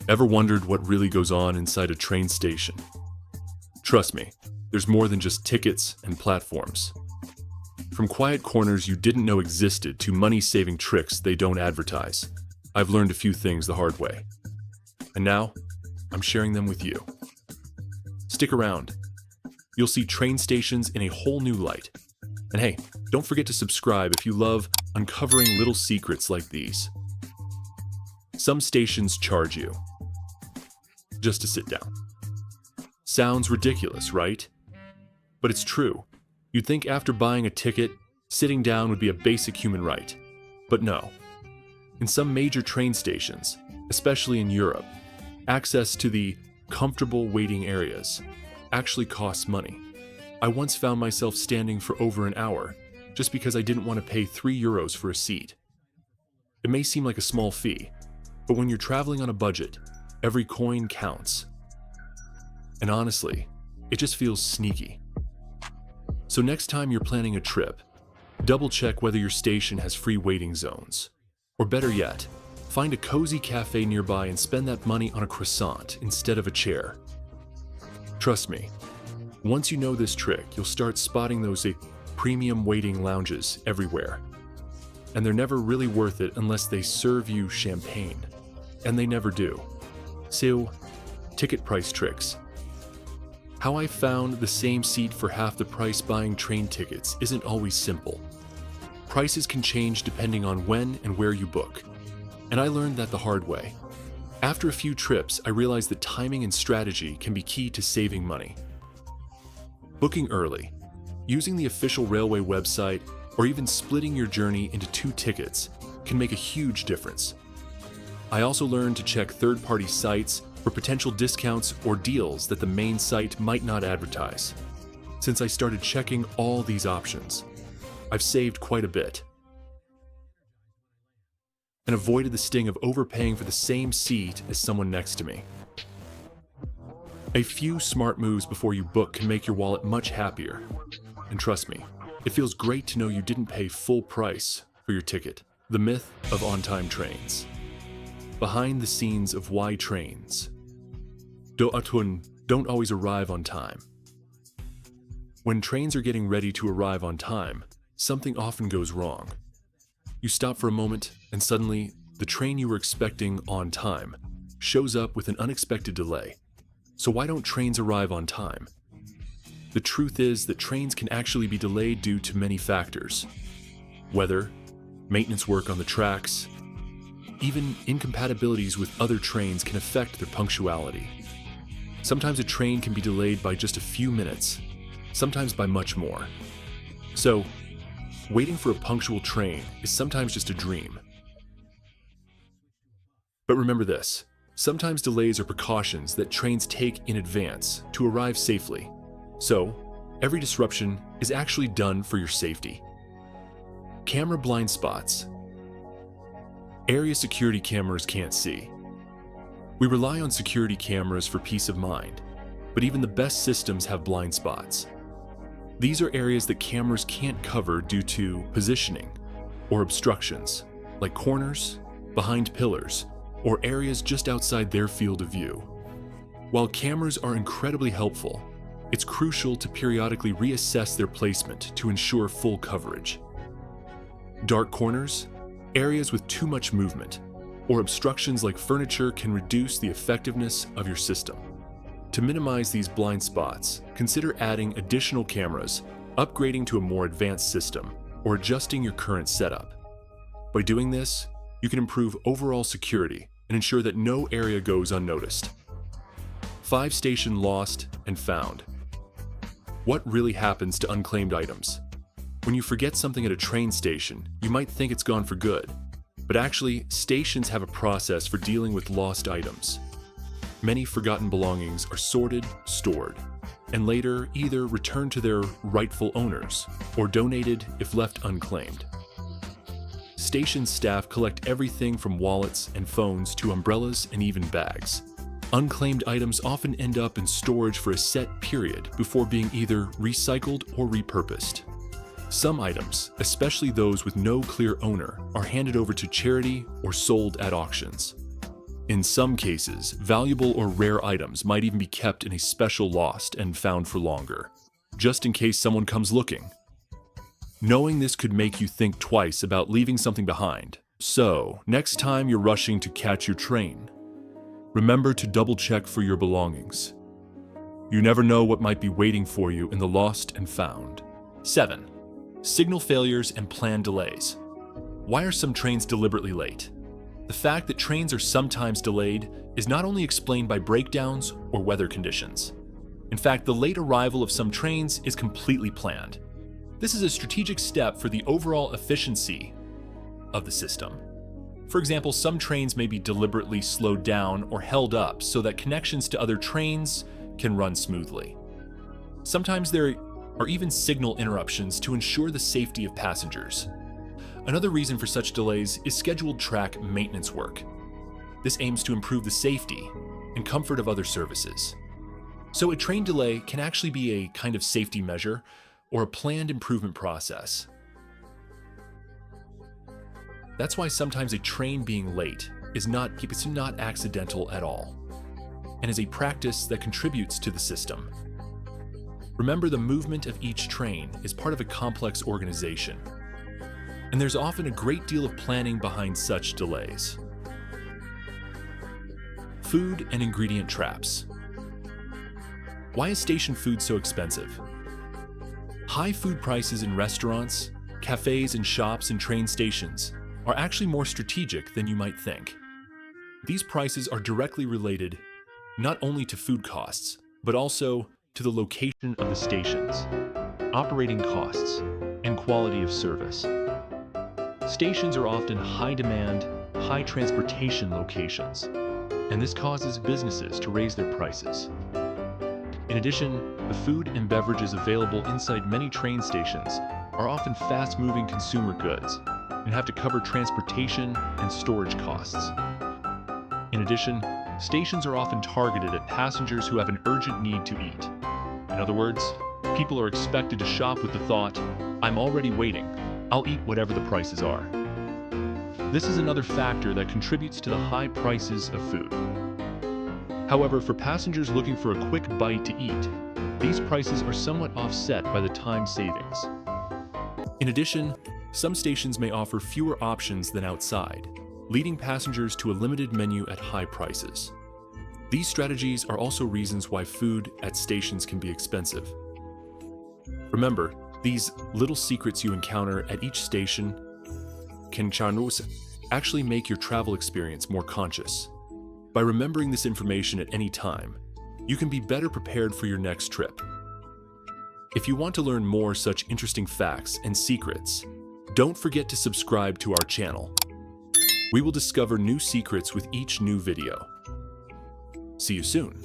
Ever wondered what really goes on inside a train station? Trust me, there's more than just tickets and platforms. From quiet corners you didn't know existed to money-saving tricks they don't advertise, I've learned a few things the hard way. And now, I'm sharing them with you. Stick around. You'll see train stations in a whole new light. And hey, don't forget to subscribe if you love uncovering little secrets like these. Some stations charge you just to sit down. Sounds ridiculous, right? But it's true. You'd think after buying a ticket, sitting down would be a basic human right. But no. In some major train stations, especially in Europe, access to the comfortable waiting areas actually costs money. I once found myself standing for over an hour just because I didn't want to pay €3 for a seat. It may seem like a small fee, but when you're traveling on a budget, every coin counts. And honestly, it just feels sneaky. So next time you're planning a trip, double check whether your station has free waiting zones. Or better yet, find a cozy cafe nearby and spend that money on a croissant instead of a chair. Trust me, once you know this trick, you'll start spotting those premium waiting lounges everywhere. And they're never really worth it unless they serve you champagne. And they never do. So, ticket price tricks. How I found the same seat for half the price buying train tickets isn't always simple. Prices can change depending on when and where you book. And I learned that the hard way. After a few trips, I realized that timing and strategy can be key to saving money. Booking early, using the official railway website, or even splitting your journey into 2 tickets can make a huge difference. I also learned to check third-party sites for potential discounts or deals that the main site might not advertise. Since I started checking all these options, I've saved quite a bit and avoided the sting of overpaying for the same seat as someone next to me. A few smart moves before you book can make your wallet much happier. And trust me, it feels great to know you didn't pay full price for your ticket. The myth of on-time trains. Behind the scenes of why trains don't always arrive on time. When trains are getting ready to arrive on time, something often goes wrong. You stop for a moment, and suddenly, the train you were expecting on time shows up with an unexpected delay. So why don't trains arrive on time? The truth is that trains can actually be delayed due to many factors. Weather, maintenance work on the tracks, even incompatibilities with other trains can affect their punctuality. Sometimes a train can be delayed by just a few minutes, sometimes by much more. So, waiting for a punctual train is sometimes just a dream. But remember this, sometimes delays are precautions that trains take in advance to arrive safely. So, every disruption is actually done for your safety. Camera blind spots. Area security cameras can't see. We rely on security cameras for peace of mind, but even the best systems have blind spots. These are areas that cameras can't cover due to positioning or obstructions, like corners, behind pillars, or areas just outside their field of view. While cameras are incredibly helpful, it's crucial to periodically reassess their placement to ensure full coverage. Dark corners, areas with too much movement, or obstructions like furniture can reduce the effectiveness of your system. To minimize these blind spots, consider adding additional cameras, upgrading to a more advanced system, or adjusting your current setup. By doing this, you can improve overall security and ensure that no area goes unnoticed. 5 station lost and found. What really happens to unclaimed items? When you forget something at a train station, you might think it's gone for good. But actually, stations have a process for dealing with lost items. Many forgotten belongings are sorted, stored, and later either returned to their rightful owners or donated if left unclaimed. Station staff collect everything from wallets and phones to umbrellas and even bags. Unclaimed items often end up in storage for a set period before being either recycled or repurposed. Some items, especially those with no clear owner, are handed over to charity or sold at auctions. In some cases, valuable or rare items might even be kept in a special lost and found for longer, just in case someone comes looking. Knowing this could make you think twice about leaving something behind. So, next time you're rushing to catch your train, remember to double-check for your belongings. You never know what might be waiting for you in the lost and found. 7. Signal failures and planned delays. Why are some trains deliberately late? The fact that trains are sometimes delayed is not only explained by breakdowns or weather conditions. In fact, the late arrival of some trains is completely planned. This is a strategic step for the overall efficiency of the system. For example, some trains may be deliberately slowed down or held up so that connections to other trains can run smoothly. Sometimes there are even signal interruptions to ensure the safety of passengers. Another reason for such delays is scheduled track maintenance work. This aims to improve the safety and comfort of other services. So a train delay can actually be a kind of safety measure or a planned improvement process. That's why sometimes a train being late is not accidental at all, and is a practice that contributes to the system. Remember, the movement of each train is part of a complex organization, and there's often a great deal of planning behind such delays. Food and ingredient traps. Why is station food so expensive? High food prices in restaurants, cafes, and shops and train stations are actually more strategic than you might think. These prices are directly related not only to food costs, but also to the location of the stations, operating costs, and quality of service. Stations are often high-demand, high-transportation locations, and this causes businesses to raise their prices. In addition, the food and beverages available inside many train stations are often fast-moving consumer goods and have to cover transportation and storage costs. In addition, stations are often targeted at passengers who have an urgent need to eat. In other words, people are expected to shop with the thought, "I'm already waiting. I'll eat whatever the prices are." This is another factor that contributes to the high prices of food. However, for passengers looking for a quick bite to eat, these prices are somewhat offset by the time savings. In addition, some stations may offer fewer options than outside, leading passengers to a limited menu at high prices. These strategies are also reasons why food at stations can be expensive. Remember, these little secrets you encounter at each station can actually make your travel experience more conscious. By remembering this information at any time, you can be better prepared for your next trip. If you want to learn more such interesting facts and secrets, don't forget to subscribe to our channel. We will discover new secrets with each new video. See you soon.